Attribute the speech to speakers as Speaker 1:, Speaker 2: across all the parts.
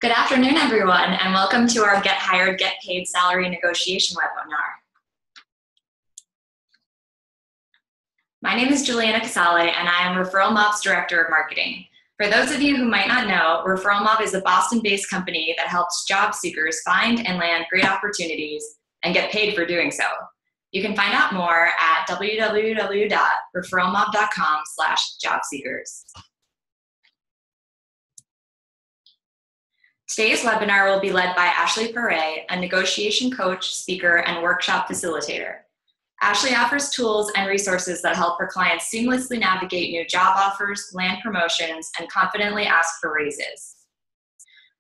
Speaker 1: Good afternoon, everyone, and welcome to our Get Hired, Get Paid Salary Negotiation webinar. My name is Juliana Casale, and I am ReferralMob's Director of Marketing. For those of you who might not know, ReferralMob is a Boston-based company that helps job seekers find and land great opportunities and get paid for doing so. You can find out more at www.referralmob.com/jobseekers. Today's webinar will be led by Ashley Paré, a negotiation coach, speaker, and workshop facilitator. Ashley offers tools and resources that help her clients seamlessly navigate new job offers, land promotions, and confidently ask for raises.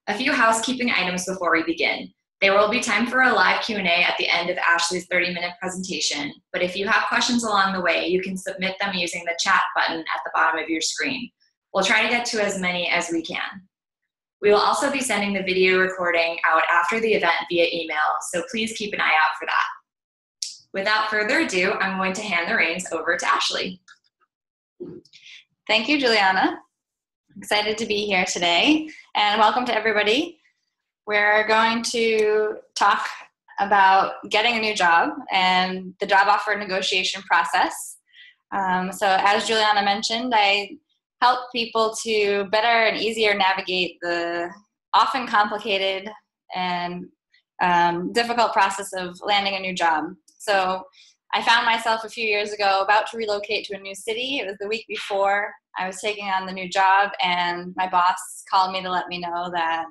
Speaker 1: A few housekeeping items before we begin. There will be time for a live Q&A at the end of Ashley's 30-minute presentation, but if you have questions along the way, you can submit them using the chat button at the bottom of your screen. We'll try to get to as many as we can. We will also be sending the video recording out after the event via email, so please keep an eye out for that. Without further ado, I'm going to hand the reins over to Ashley.
Speaker 2: Thank you, Juliana. Excited to be here today, and welcome to everybody. We're going to talk about getting a new job and the job offer negotiation process. So as Juliana mentioned, I help people to better and easier navigate the often complicated and difficult process of landing a new job. So I found myself a few years ago about to relocate to a new city. It was the week before I was taking on the new job, and my boss called me to let me know that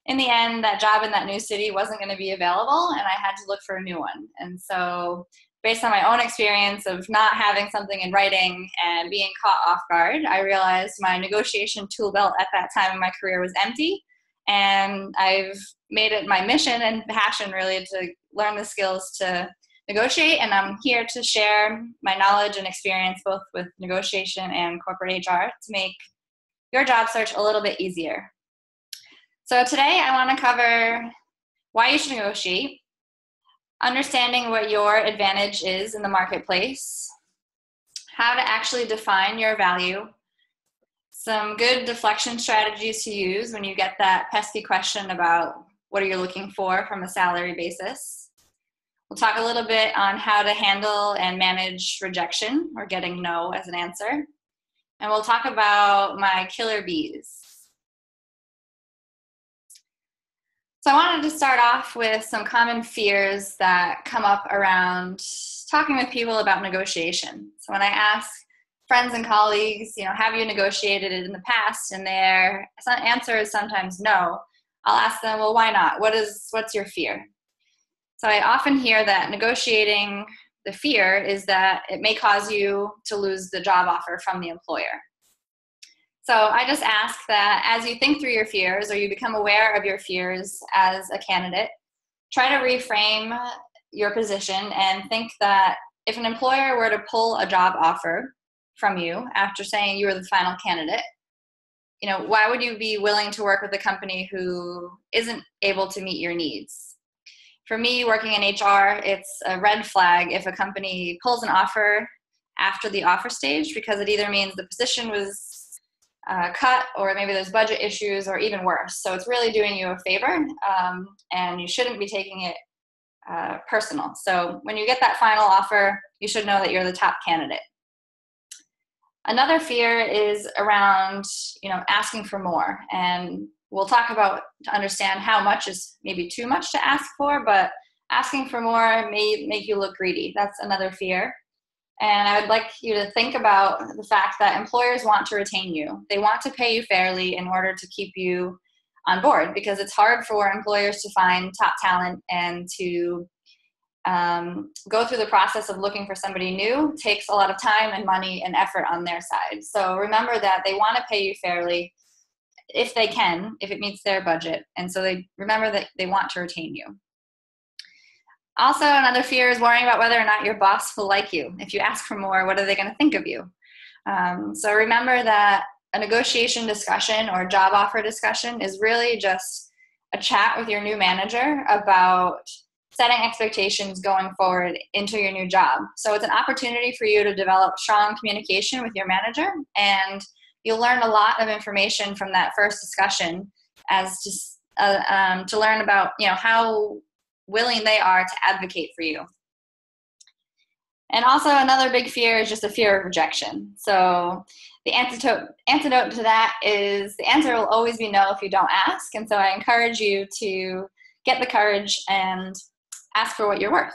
Speaker 2: in the end, that job in that new city wasn't going to be available, and I had to look for a new one. And so based on my own experience of not having something in writing and being caught off guard, I realized my negotiation tool belt at that time in my career was empty. And I've made it my mission and passion really to learn the skills to negotiate. And I'm here to share my knowledge and experience both with negotiation and corporate HR to make your job search a little bit easier. So today I want to cover why you should negotiate, understanding what your advantage is in the marketplace, how to actually define your value, some good deflection strategies to use when you get that pesky question about what are you looking for from a salary basis. We'll talk a little bit on how to handle and manage rejection or getting no as an answer. And we'll talk about my killer bees. So I wanted to start off with some common fears that come up around talking with people about negotiation. So when I ask friends and colleagues, have you negotiated it in the past? And their answer is sometimes no. I'll ask them, well, why not? What's your fear? So I often hear that negotiating, the fear is that it may cause you to lose the job offer from the employer. So I just ask that as you think through your fears or you become aware of your fears as a candidate, try to reframe your position and think that if an employer were to pull a job offer from you after saying you were the final candidate, why would you be willing to work with a company who isn't able to meet your needs? For me, working in HR, it's a red flag if a company pulls an offer after the offer stage, because it either means the position was cut, or maybe there's budget issues, or even worse. So it's really doing you a favor, and you shouldn't be taking it personal. So when you get that final offer, you should know that you're the top candidate. Another fear is around, asking for more. And we'll talk about to understand how much is maybe too much to ask for, but asking for more may make you look greedy. That's another fear. And I would like you to think about the fact that employers want to retain you. They want to pay you fairly in order to keep you on board, because it's hard for employers to find top talent, and to go through the process of looking for somebody new takes a lot of time and money and effort on their side. So remember that they want to pay you fairly if they can, if it meets their budget. And so they remember that they want to retain you. Also, another fear is worrying about whether or not your boss will like you. If you ask for more, what are they going to think of you? So remember that a negotiation discussion or job offer discussion is really just a chat with your new manager about setting expectations going forward into your new job. So it's an opportunity for you to develop strong communication with your manager, and you'll learn a lot of information from that first discussion as just to learn about, how willing they are to advocate for you. And also another big fear is just a fear of rejection. So the antidote to that is the answer will always be no if you don't ask. And so I encourage you to get the courage and ask for what you're worth.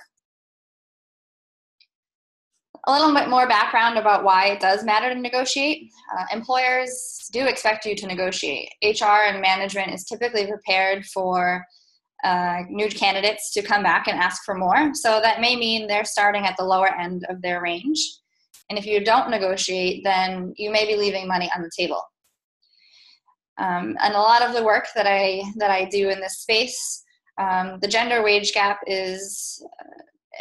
Speaker 2: A little bit more background about why it does matter to negotiate. Employers do expect you to negotiate. HR and management is typically prepared for new candidates to come back and ask for more. So that may mean they're starting at the lower end of their range. And if you don't negotiate, then you may be leaving money on the table. And a lot of the work that I do in this space, the gender wage gap is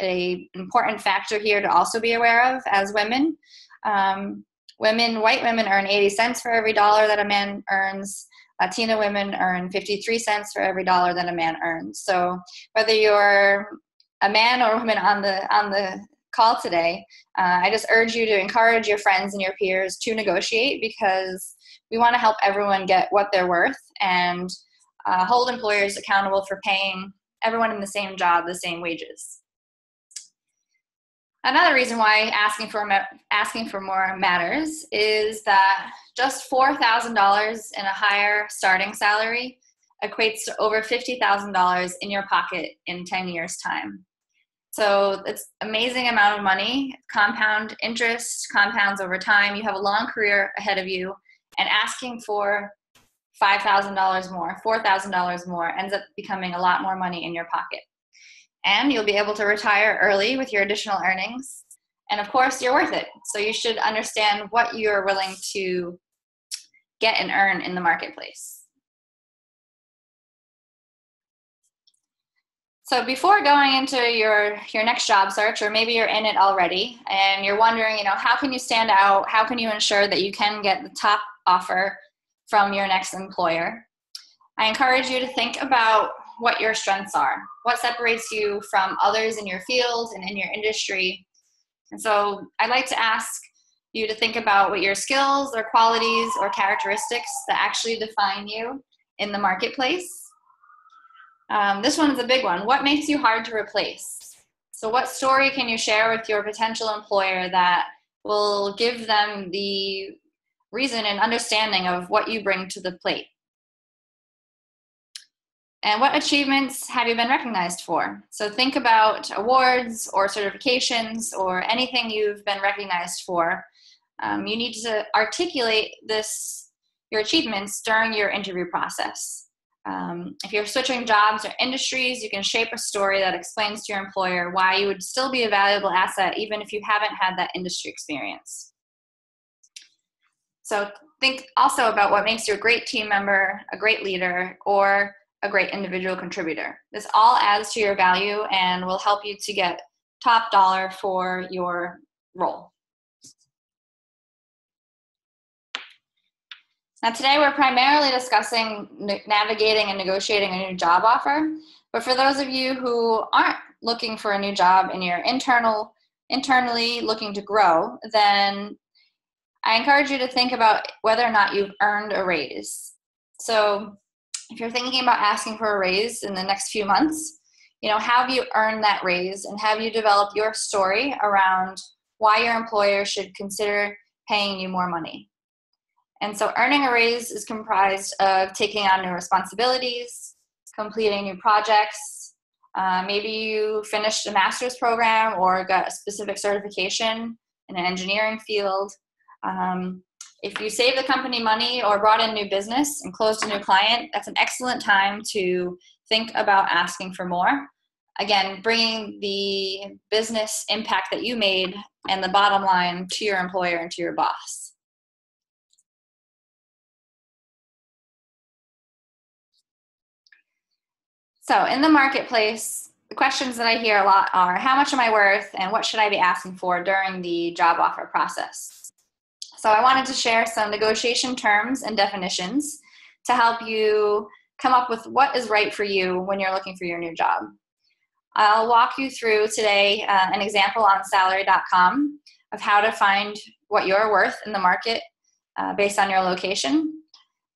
Speaker 2: an important factor here to also be aware of as women. White women earn 80 cents for every dollar that a man earns. Latina women earn 53 cents for every dollar that a man earns. So whether you're a man or a woman on the call today, I just urge you to encourage your friends and your peers to negotiate, because we want to help everyone get what they're worth and hold employers accountable for paying everyone in the same job the same wages. Another reason why asking for more matters is that just $4,000 in a higher starting salary equates to over $50,000 in your pocket in 10 years' time. So it's an amazing amount of money. Compound interest compounds over time. You have a long career ahead of you, and asking for $5,000 more, $4,000 more ends up becoming a lot more money in your pocket. And you'll be able to retire early with your additional earnings. And of course, you're worth it. So you should understand what you're willing to get and earn in the marketplace. So before going into your next job search, or maybe you're in it already and you're wondering, how can you stand out? How can you ensure that you can get the top offer from your next employer? I encourage you to think about what your strengths are, what separates you from others in your field and in your industry. And so I'd like to ask you to think about what your skills or qualities or characteristics that actually define you in the marketplace. This one is a big one. What makes you hard to replace? So what story can you share with your potential employer that will give them the reason and understanding of what you bring to the plate? And what achievements have you been recognized for? So think about awards or certifications or anything you've been recognized for. You need to articulate your achievements during your interview process. If you're switching jobs or industries, you can shape a story that explains to your employer why you would still be a valuable asset even if you haven't had that industry experience. So think also about what makes you a great team member, a great leader, or a great individual contributor. This all adds to your value and will help you to get top dollar for your role. Now today we're primarily discussing navigating and negotiating a new job offer, but for those of you who aren't looking for a new job and you're internally looking to grow, then I encourage you to think about whether or not you've earned a raise. So if you're thinking about asking for a raise in the next few months, have you earned that raise, and have you developed your story around why your employer should consider paying you more money? And so earning a raise is comprised of taking on new responsibilities, completing new projects. Maybe you finished a master's program or got a specific certification in an engineering field. If you saved the company money or brought in new business and closed a new client, that's an excellent time to think about asking for more. Again, bringing the business impact that you made and the bottom line to your employer and to your boss. So in the marketplace, the questions that I hear a lot are, how much am I worth and what should I be asking for during the job offer process? So I wanted to share some negotiation terms and definitions to help you come up with what is right for you when you're looking for your new job. I'll walk you through today an example on salary.com of how to find what you're worth in the market based on your location.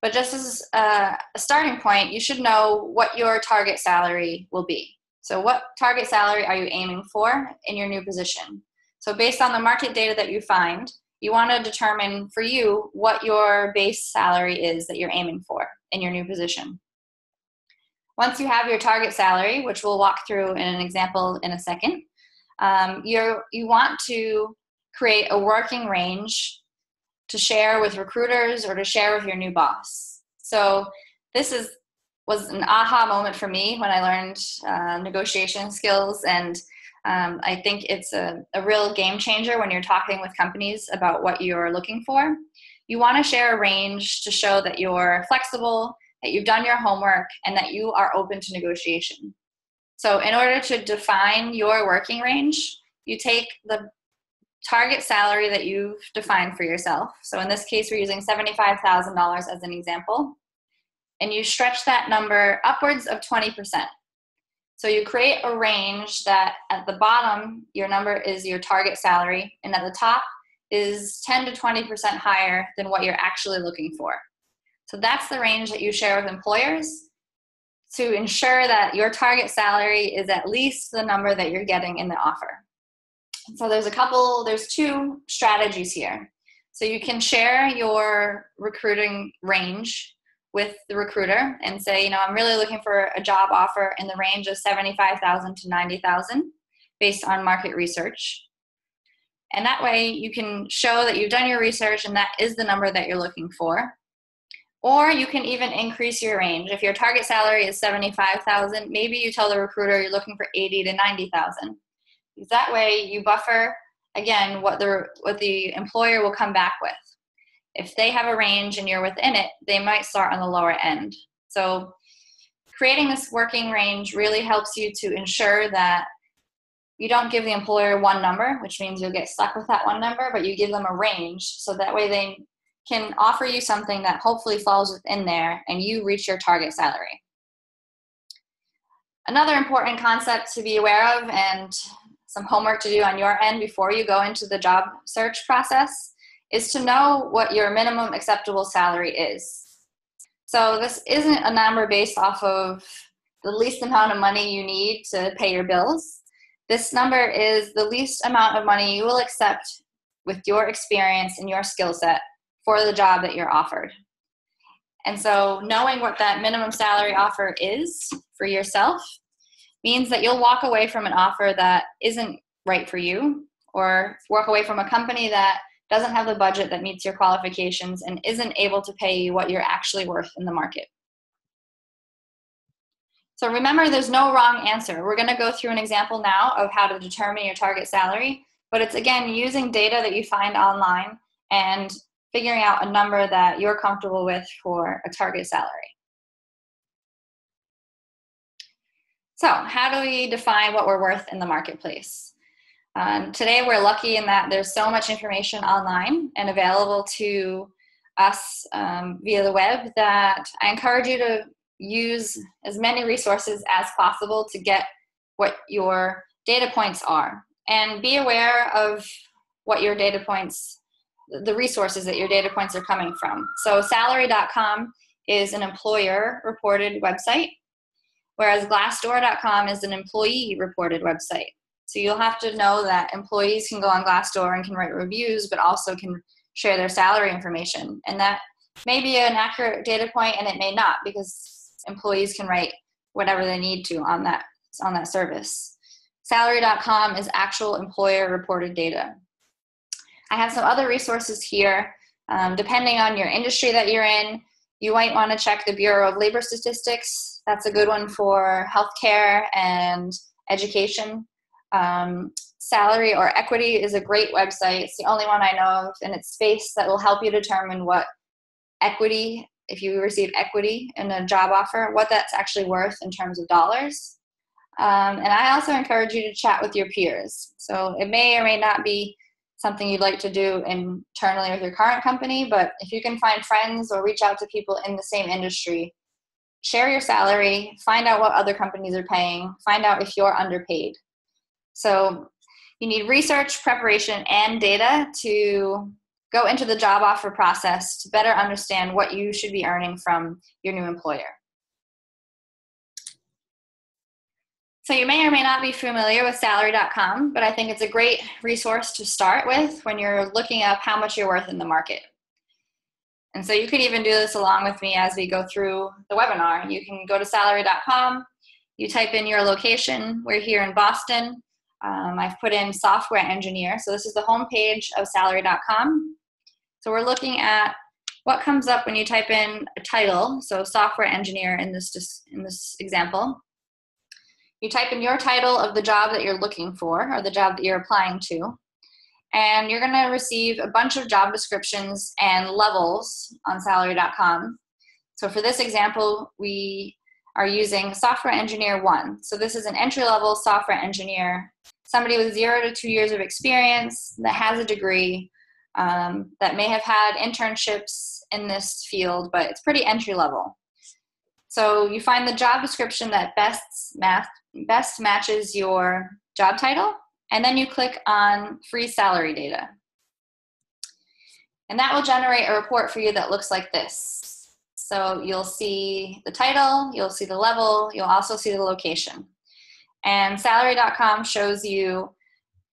Speaker 2: But just as a starting point, you should know what your target salary will be. So what target salary are you aiming for in your new position? So based on the market data that you find, you want to determine for you what your base salary is that you're aiming for in your new position. Once you have your target salary, which we'll walk through in an example in a second, you want to create a working range to share with recruiters or to share with your new boss. So this was an aha moment for me when I learned negotiation skills, and I think it's a real game changer when you're talking with companies about what you're looking for. You want to share a range to show that you're flexible, that you've done your homework, and that you are open to negotiation. So in order to define your working range, you take the target salary that you've defined for yourself. So in this case, we're using $75,000 as an example. And you stretch that number upwards of 20%. So you create a range that at the bottom, your number is your target salary, and at the top is 10 to 20% higher than what you're actually looking for. So that's the range that you share with employers to ensure that your target salary is at least the number that you're getting in the offer. So there's two strategies here. So you can share your recruiting range with the recruiter and say, I'm really looking for a job offer in the range of $75,000 to $90,000 based on market research. And that way you can show that you've done your research and that is the number that you're looking for. Or you can even increase your range. If your target salary is $75,000, maybe you tell the recruiter you're looking for $80,000 to $90,000. Because that way you buffer, again, what the employer will come back with. If they have a range and you're within it, they might start on the lower end. So creating this working range really helps you to ensure that you don't give the employer one number, which means you'll get stuck with that one number, but you give them a range so that way they can offer you something that hopefully falls within there and you reach your target salary. Another important concept to be aware of and some homework to do on your end before you go into the job search process is to know what your minimum acceptable salary is. So this isn't a number based off of the least amount of money you need to pay your bills. This number is the least amount of money you will accept with your experience and your skill set for the job that you're offered. And so knowing what that minimum salary offer is for yourself means that you'll walk away from an offer that isn't right for you, or walk away from a company that doesn't have the budget that meets your qualifications and isn't able to pay you what you're actually worth in the market. So remember, there's no wrong answer. We're going to go through an example now of how to determine your target salary, but it's again using data that you find online and figuring out a number that you're comfortable with for a target salary. So how do we define what we're worth in the marketplace? Today we're lucky in that there's so much information online and available to us via the web that I encourage you to use as many resources as possible to get what your data points are. And be aware of what your data points, the resources that your data points are coming from. So salary.com is an employer-reported website, whereas Glassdoor.com is an employee-reported website. So you'll have to know that employees can go on Glassdoor and can write reviews, but also can share their salary information. And that may be an accurate data point, and it may not, because employees can write whatever they need to on that service. Salary.com is actual employer-reported data. I have some other resources here. Depending on your industry that you're in, you might want to check the Bureau of Labor Statistics. That's a good one for healthcare and education. Salary or Equity is a great website. It's the only one I know of in its space that will help you determine what equity, if you receive equity in a job offer, what that's actually worth in terms of dollars. And I also encourage you to chat with your peers. So it may or may not be something you'd like to do internally with your current company, but if you can find friends or reach out to people in the same industry, share your salary, find out what other companies are paying, find out if you're underpaid. So you need research, preparation, and data to go into the job offer process to better understand what you should be earning from your new employer. So you may or may not be familiar with salary.com, but I think it's a great resource to start with when you're looking up how much you're worth in the market. And so you could even do this along with me as we go through the webinar. You can go to salary.com, you type in your location. We're here in Boston. I've put in software engineer. So this is the home page of salary.com. So we're looking at what comes up when you type in a title. So software engineer in this example. You type in your title of the job that you're looking for or the job that you're applying to. And you're going to receive a bunch of job descriptions and levels on salary.com. So for this example, we are using software engineer 1. So this is an entry-level software engineer, somebody with 0 to 2 years of experience that has a degree, that may have had internships in this field, but it's pretty entry-level. So you find the job description that best matches your job title, and then you click on free salary data. And that will generate a report for you that looks like this. So you'll see the title, you'll see the level, you'll also see the location. And salary.com shows you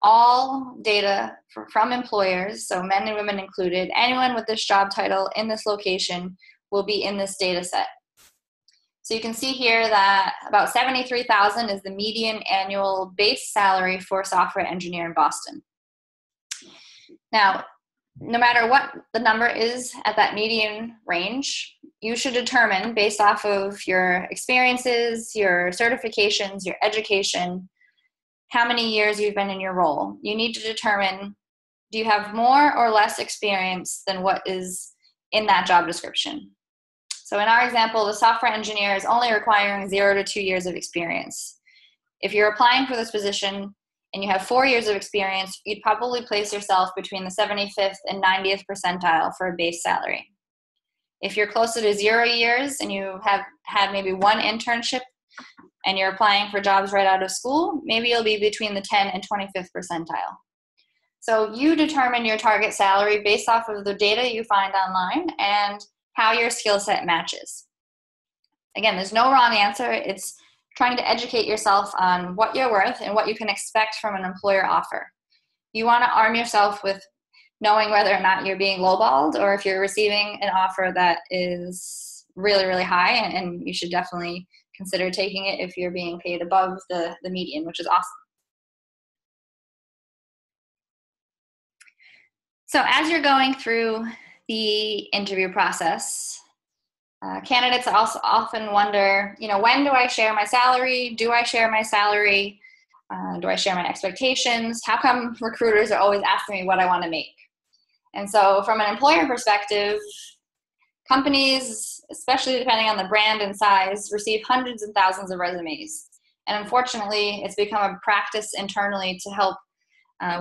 Speaker 2: all data from employers, so men and women included. Anyone with this job title in this location will be in this data set. So you can see here that about $73,000 is the median annual base salary for a software engineer in Boston. Now, no matter what the number is at that median range, you should determine based off of your experiences, your certifications, your education, how many years you've been in your role. You need to determine, do you have more or less experience than what is in that job description? So in our example, the software engineer is only requiring 0 to 2 years of experience. If you're applying for this position and you have 4 years of experience, you'd probably place yourself between the 75th and 90th percentile for a base salary. If you're closer to 0 years and you have had maybe one internship and you're applying for jobs right out of school, maybe you'll be between the 10th and 25th percentile. So you determine your target salary based off of the data you find online and how your skill set matches. Again, there's no wrong answer. It's trying to educate yourself on what you're worth and what you can expect from an employer offer. You want to arm yourself with knowing whether or not you're being lowballed or if you're receiving an offer that is really, really high, and you should definitely consider taking it if you're being paid above the median, which is awesome. So as you're going through the interview process, candidates also often wonder, when do I share my salary? Do I share my salary? Do I share my expectations? How come recruiters are always asking me what I want to make? And so from an employer perspective, companies, especially depending on the brand and size, receive hundreds and thousands of resumes. And unfortunately, it's become a practice internally to help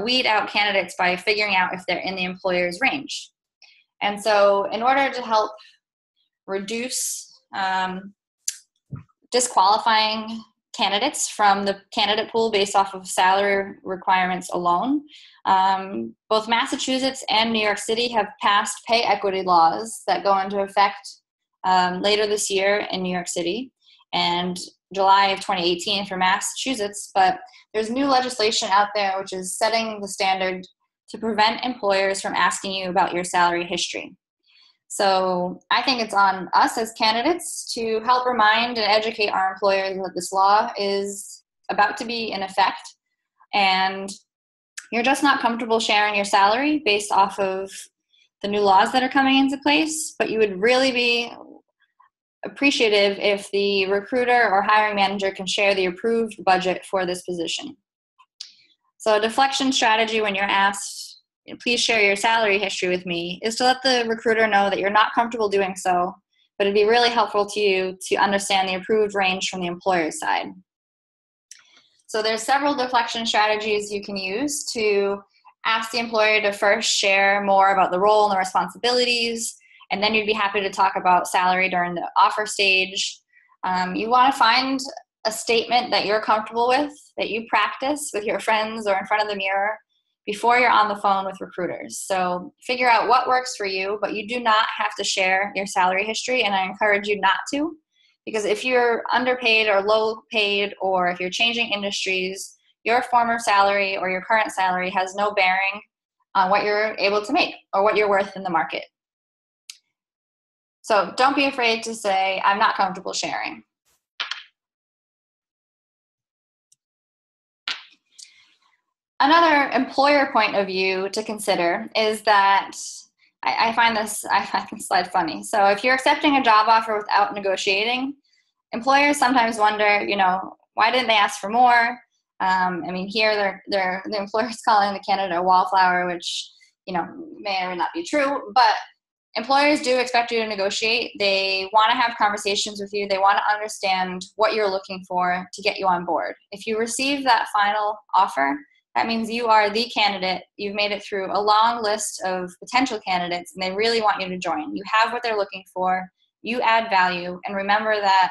Speaker 2: weed out candidates by figuring out if they're in the employer's range. And so in order to help reduce disqualifying candidates from the candidate pool based off of salary requirements alone, both Massachusetts and New York City have passed pay equity laws that go into effect later this year in New York City and July of 2018 for Massachusetts. But there's new legislation out there which is setting the standard to prevent employers from asking you about your salary history. So I think it's on us as candidates to help remind and educate our employers that this law is about to be in effect, and you're just not comfortable sharing your salary based off of the new laws that are coming into place, but you would really be appreciative if the recruiter or hiring manager can share the approved budget for this position. So a deflection strategy when you're asked, please share your salary history with me, is to let the recruiter know that you're not comfortable doing so, but it'd be really helpful to you to understand the approved range from the employer's side. So there's several deflection strategies you can use to ask the employer to first share more about the role and the responsibilities, and then you'd be happy to talk about salary during the offer stage. You want to find a statement that you're comfortable with, that you practice with your friends or in front of the mirror before you're on the phone with recruiters. So figure out what works for you, but you do not have to share your salary history, and I encourage you not to, because if you're underpaid or low paid, or if you're changing industries, your former salary or your current salary has no bearing on what you're able to make or what you're worth in the market. So don't be afraid to say, I'm not comfortable sharing. Another employer point of view to consider is that I find this slide funny. So if you're accepting a job offer without negotiating, employers sometimes wonder, why didn't they ask for more? Here the employer's calling the candidate a wallflower, which may or may not be true, but employers do expect you to negotiate. They want to have conversations with you. They want to understand what you're looking for to get you on board. If you receive that final offer, that means you are the candidate. You've made it through a long list of potential candidates, and they really want you to join. You have what they're looking for. You add value, and remember that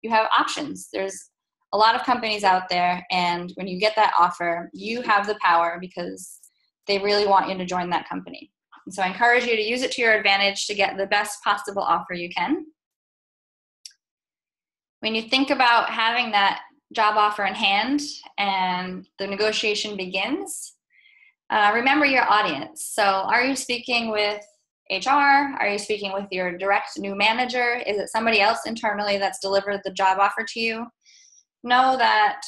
Speaker 2: you have options. There's a lot of companies out there, and when you get that offer, you have the power because they really want you to join that company. And so I encourage you to use it to your advantage to get the best possible offer you can. When you think about having that job offer in hand and the negotiation begins, remember your audience. So are you speaking with HR? Are you speaking with your direct new manager? Is it somebody else internally that's delivered the job offer to you? Know that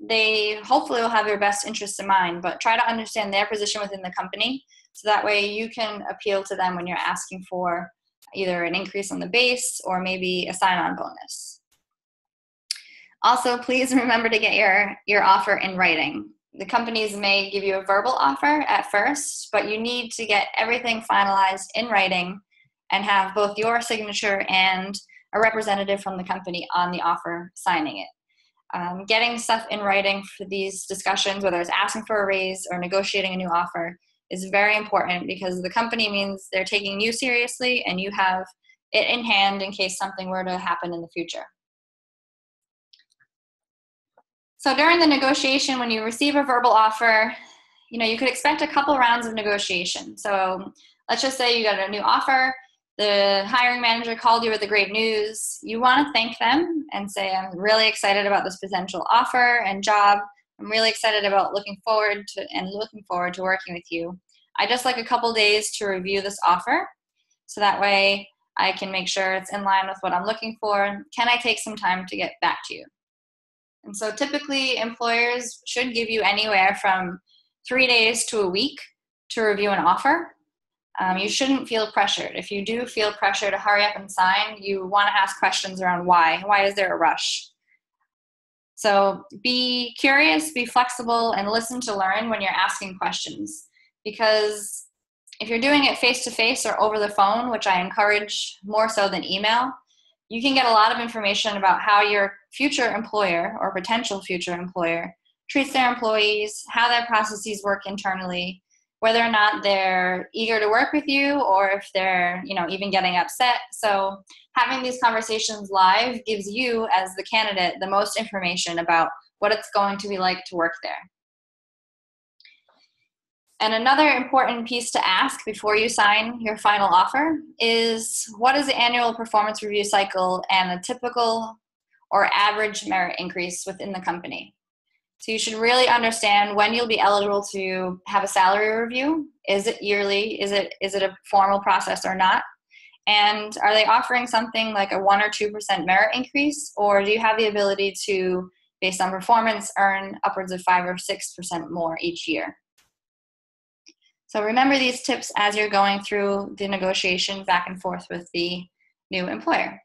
Speaker 2: they hopefully will have your best interests in mind, but try to understand their position within the company so that way you can appeal to them when you're asking for either an increase on the base or maybe a sign-on bonus. Also, please remember to get your offer in writing. The companies may give you a verbal offer at first, but you need to get everything finalized in writing and have both your signature and a representative from the company on the offer signing it. Getting stuff in writing for these discussions, whether it's asking for a raise or negotiating a new offer, is very important because the company means they're taking you seriously and you have it in hand in case something were to happen in the future. So during the negotiation, when you receive a verbal offer, you could expect a couple rounds of negotiation. So let's just say you got a new offer. The hiring manager called you with the great news. You want to thank them and say, I'm really excited about this potential offer and job. I'm really excited about looking forward to working with you. I just like a couple days to review this offer so that way I can make sure it's in line with what I'm looking for. Can I take some time to get back to you? And so typically employers should give you anywhere from 3 days to a week to review an offer. You shouldn't feel pressured. If you do feel pressure to hurry up and sign, you want to ask questions around why. Why is there a rush? So be curious, be flexible, and listen to learn when you're asking questions. Because if you're doing it face-to-face or over the phone, which I encourage more so than email, you can get a lot of information about how your future employer or potential future employer treats their employees, how their processes work internally, whether or not they're eager to work with you or if they're, even getting upset. So having these conversations live gives you as the candidate the most information about what it's going to be like to work there. And another important piece to ask before you sign your final offer is, what is the annual performance review cycle and a typical or average merit increase within the company? So you should really understand when you'll be eligible to have a salary review. Is it yearly? Is it a formal process or not? And are they offering something like a 1 or 2% merit increase, or do you have the ability to, based on performance, earn upwards of 5 or 6% more each year? So remember these tips as you're going through the negotiation back and forth with the new employer.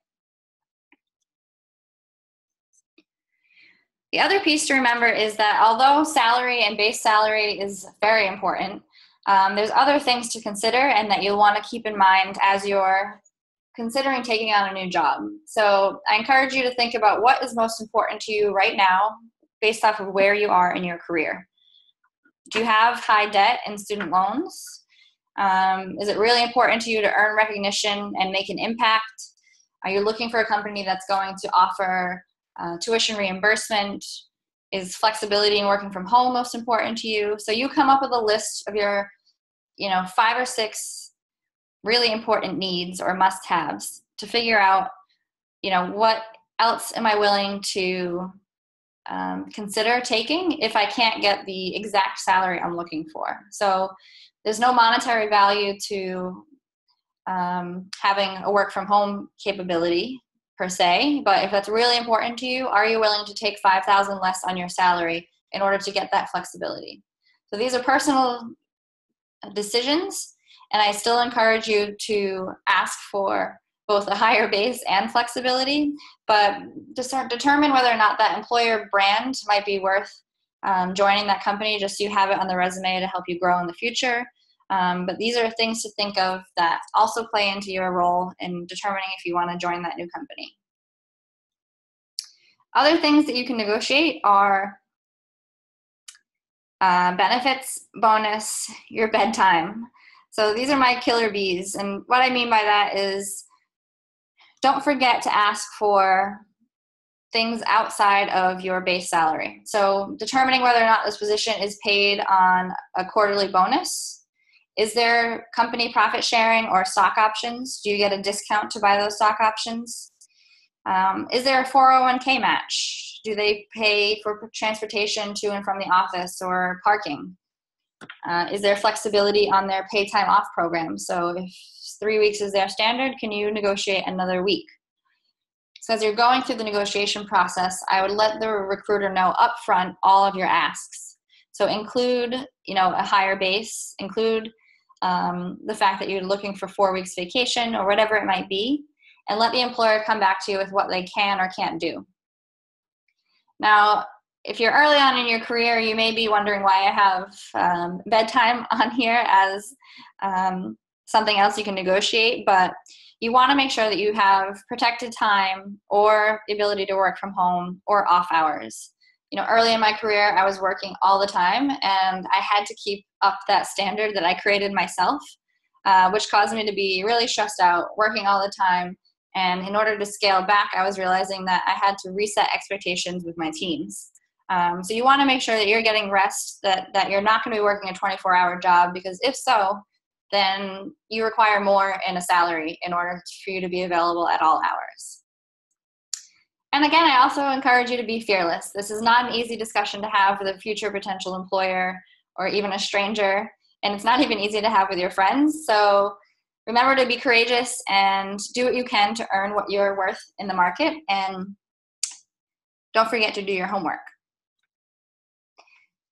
Speaker 2: The other piece to remember is that although salary and base salary is very important, there's other things to consider and that you'll want to keep in mind as you're considering taking on a new job. So I encourage you to think about what is most important to you right now based off of where you are in your career. Do you have high debt and student loans? Is it really important to you to earn recognition and make an impact? Are you looking for a company that's going to offer tuition reimbursement, Is flexibility and working from home most important to you? So you come up with a list of your, 5 or 6 really important needs or must-haves to figure out, what else am I willing to consider taking if I can't get the exact salary I'm looking for. So there's no monetary value to having a work from home capability per se, but if that's really important to you, are you willing to take $5,000 less on your salary in order to get that flexibility? So these are personal decisions, and I still encourage you to ask for both a higher base and flexibility, but determine whether or not that employer brand might be worth joining that company just so you have it on the resume to help you grow in the future. But these are things to think of that also play into your role in determining if you want to join that new company. Other things that you can negotiate are benefits, bonus, your bedtime. So these are my killer bees. And what I mean by that is don't forget to ask for things outside of your base salary. So determining whether or not this position is paid on a quarterly bonus. Is there company profit sharing or stock options? Do you get a discount to buy those stock options? Is there a 401k match? Do they pay for transportation to and from the office or parking? Is there flexibility on their paid time off program? So if 3 weeks is their standard, can you negotiate another week? So as you're going through the negotiation process, I would let the recruiter know upfront all of your asks. So include, a higher base, include the fact that you're looking for 4 weeks vacation or whatever it might be, and let the employer come back to you with what they can or can't do. Now, if you're early on in your career, you may be wondering why I have bedtime on here as something else you can negotiate, but you want to make sure that you have protected time or the ability to work from home or off hours. Early in my career, I was working all the time, and I had to keep up that standard that I created myself, which caused me to be really stressed out, working all the time. And in order to scale back, I was realizing that I had to reset expectations with my teams. So you want to make sure that you're getting rest, that you're not going to be working a 24-hour job, because if so, then you require more in a salary in order for you to be available at all hours. And again, I also encourage you to be fearless. This is not an easy discussion to have with a future potential employer or even a stranger, and it's not even easy to have with your friends. So remember to be courageous and do what you can to earn what you're worth in the market, and don't forget to do your homework.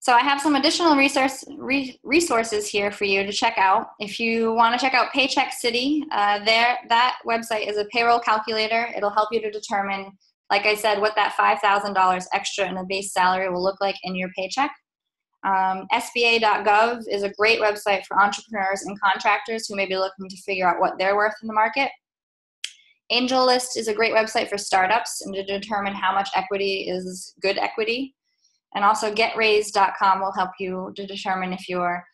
Speaker 2: So I have some additional resources here for you to check out. If you want to check out Paycheck City, that website is a payroll calculator. It'll help you to determine, like I said, what that $5,000 extra in the base salary will look like in your paycheck. SBA.gov is a great website for entrepreneurs and contractors who may be looking to figure out what they're worth in the market. AngelList is a great website for startups and to determine how much equity is good equity. And also GetRaise.com will help you to determine if you're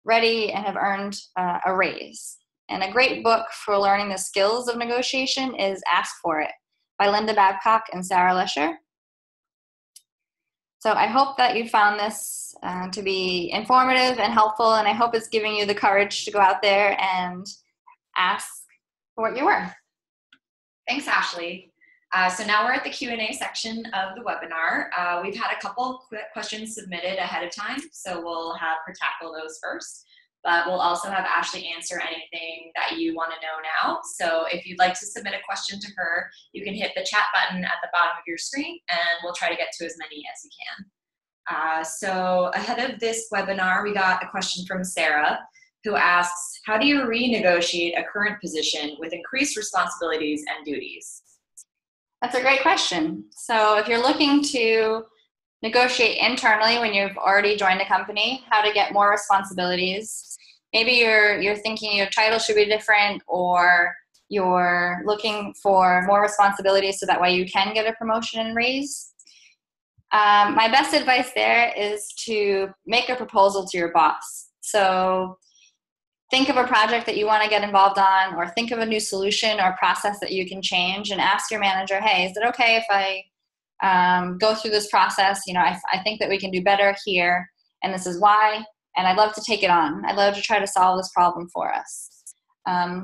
Speaker 2: ready and have earned a raise. And a great book for learning the skills of negotiation is Ask For It by Linda Babcock and Sarah Lesher. So I hope that you found this to be informative and helpful, and I hope it's giving you the courage to go out there and ask for what you're worth.
Speaker 1: Thanks, Ashley. So now we're at the Q&A section of the webinar. We've had a couple quick questions submitted ahead of time, so we'll have her tackle those first. But we'll also have Ashley answer anything that you want to know now. So if you'd like to submit a question to her, you can hit the chat button at the bottom of your screen, and we'll try to get to as many as you can. So ahead of this webinar, we got a question from Sarah, who asks, how do you renegotiate a current position with increased responsibilities and duties?
Speaker 2: That's a great question. So if you're looking to negotiate internally when you've already joined a company, how to get more responsibilities, maybe you're thinking your title should be different, or you're looking for more responsibilities so that way you can get a promotion and raise. My best advice there is to make a proposal to your boss. So think of a project that you want to get involved on, or think of a new solution or process that you can change, and ask your manager, hey, is it okay if I go through this process. I think that we can do better here, and this is why, and I'd love to take it on. I'd love to try to solve this problem for us.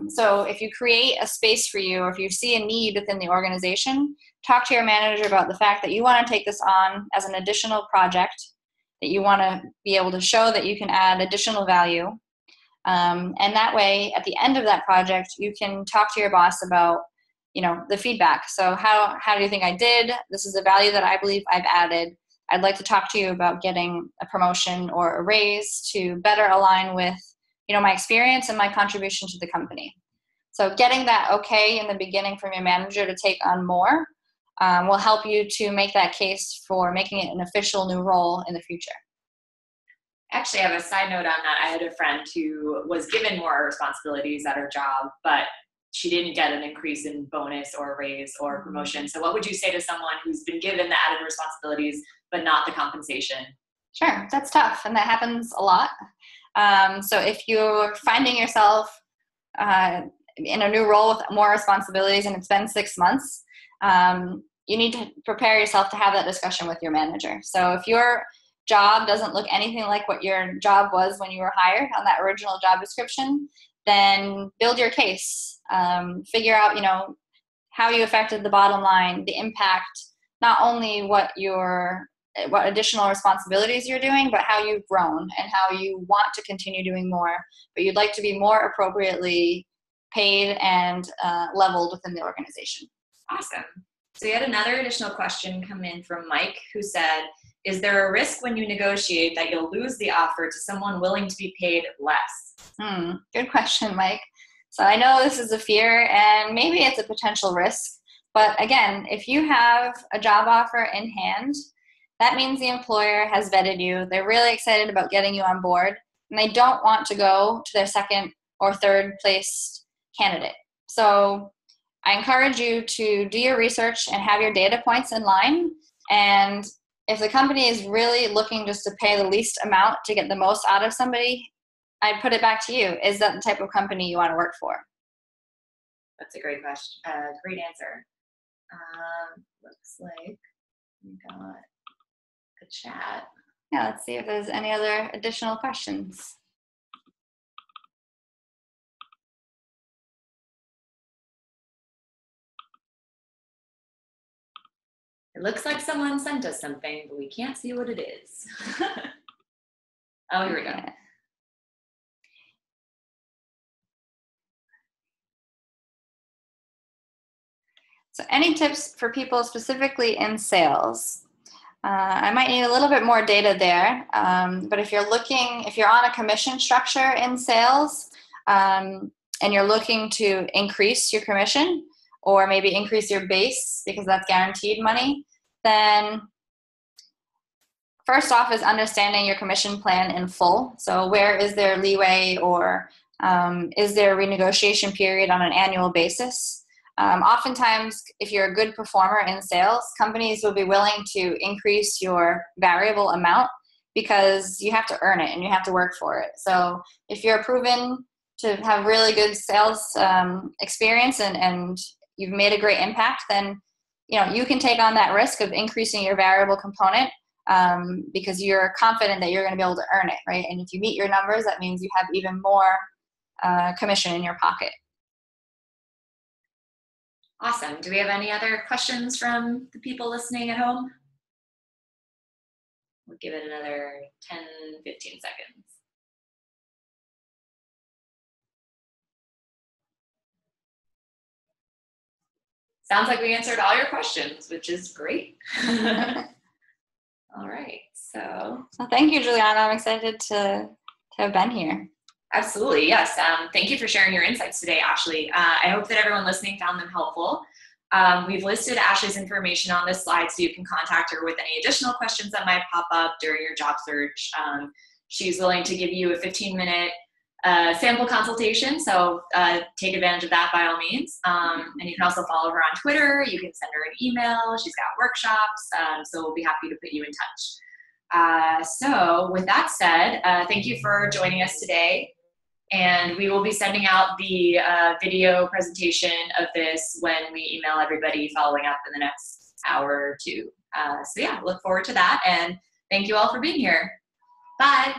Speaker 2: So if you create a space for you, or if you see a need within the organization, talk to your manager about the fact that you want to take this on as an additional project, that you want to be able to show that you can add additional value. And that way, at the end of that project, you can talk to your boss about, the feedback. So how do you think I did? This is a value that I believe I've added. I'd like to talk to you about getting a promotion or a raise to better align with, my experience and my contribution to the company. So getting that okay in the beginning from your manager to take on more will help you to make that case for making it an official new role in the future.
Speaker 1: Actually, I have a side note on that. I had a friend who was given more responsibilities at her job, but she didn't get an increase in bonus or a raise or promotion. So what would you say to someone who's been given the added responsibilities, but not the compensation?
Speaker 2: Sure, that's tough, and that happens a lot. So if you're finding yourself in a new role with more responsibilities and it's been 6 months, you need to prepare yourself to have that discussion with your manager. So if your job doesn't look anything like what your job was when you were hired on that original job description, then build your case. Figure out, how you affected the bottom line, the impact, not only what additional responsibilities you're doing, but how you've grown and how you want to continue doing more, but you'd like to be more appropriately paid and leveled within the organization.
Speaker 1: Awesome. So we had another additional question come in from Mike, who said, is there a risk when you negotiate that you'll lose the offer to someone willing to be paid less?
Speaker 2: Good question, Mike. So I know this is a fear and maybe it's a potential risk, but again, if you have a job offer in hand, that means the employer has vetted you. They're really excited about getting you on board, and they don't want to go to their second or third place candidate. So I encourage you to do your research and have your data points in line. And if the company is really looking just to pay the least amount to get the most out of somebody, I'd put it back to you. Is that the type of company you want to work for?
Speaker 1: That's a great question. Great answer. Looks like we got a chat.
Speaker 2: Yeah, let's see if there's any other additional questions.
Speaker 1: It looks like someone sent us something, but we can't see what it is. Oh, here we go.
Speaker 2: So any tips for people specifically in sales? I might need a little bit more data there, but if you're on a commission structure in sales, and you're looking to increase your commission or maybe increase your base because that's guaranteed money, then first off is understanding your commission plan in full. So where is there leeway, or is there a renegotiation period on an annual basis? Oftentimes, if you're a good performer in sales, companies will be willing to increase your variable amount because you have to earn it and you have to work for it. So if you're proven to have really good sales experience and you've made a great impact, then you can take on that risk of increasing your variable component because you're confident that you're going to be able to earn it, right? And if you meet your numbers, that means you have even more commission in your pocket.
Speaker 1: Awesome. Do we have any other questions from the people listening at home? We'll give it another 10, 15 seconds. Sounds like we answered all your questions, which is great. All right, so.
Speaker 2: Well, thank you, Juliana. I'm excited to have been here.
Speaker 1: Absolutely, yes. Thank you for sharing your insights today, Ashley. I hope that everyone listening found them helpful. We've listed Ashley's information on this slide so you can contact her with any additional questions that might pop up during your job search. She's willing to give you a 15-minute sample consultation, so take advantage of that by all means. And you can also follow her on Twitter. You can send her an email. She's got workshops, so we'll be happy to put you in touch. So with that said, thank you for joining us today. And we will be sending out the video presentation of this when we email everybody following up in the next hour or two. So yeah, look forward to that. And thank you all for being here. Bye.